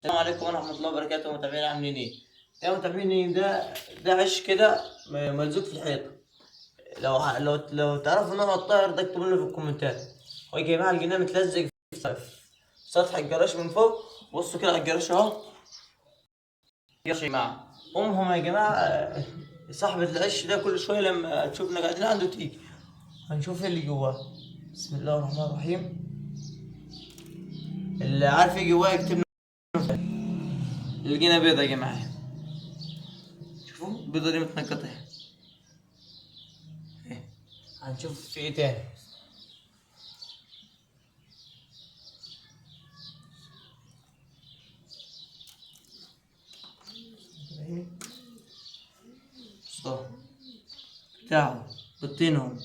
السلام عليكم ورحمة الله وبركاته. متابعين عاملين ايه؟ يا متابعين ده عش كده ملزوق في الحيطة. لو تعرفوا نوع الطائر ده اكتبوا لنا في الكومنتات. هو يا جماعة لقيناه متلزق في سطح الجراج من فوق. بصوا كده على الجراج اهو. يا جماعة أمهم يا جماعة صاحبة العش ده كل شوية لما تشوفنا قاعدين عنده تيجي. هنشوف ايه اللي جواه. بسم الله الرحمن الرحيم. اللي عارف ايه جواه يكتب. لقينا بيضة يا جماعة. شوفوا البيضة دي متنقطة. إيه. هنشوف في ايه تاني. صح بتاعه بطينهم.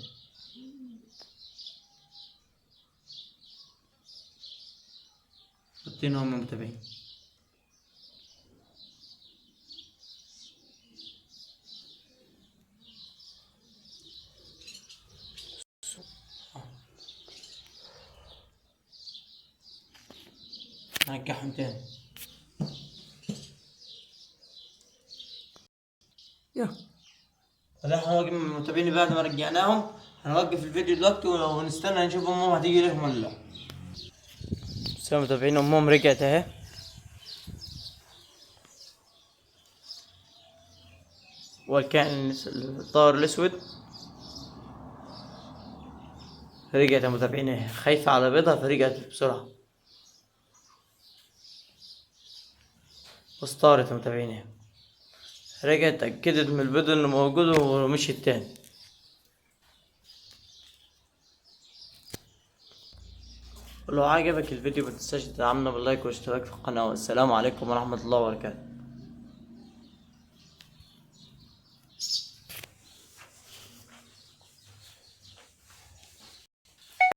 بطينهم يا متابعين. نرجعهم تاني. يا هلا احنا واقفين متابعين بعد ما رجعناهم. هنوقف الفيديو دلوقتي ونستنى نشوف امهم هتيجي لهم ولا لا. بس يا متابعين امهم رجعت اهي. والكائن الطائر الاسود رجعت يا متابعين اهي، خايفة على بيضها فرجعت بسرعة. بس طارت يا متابعين اهي. رجعت اتأكدت من البيض انه موجود ومشيت تاني. ولو عجبك الفيديو متنساش تدعمنا باللايك والاشتراك في القناة، والسلام عليكم ورحمة الله وبركاته.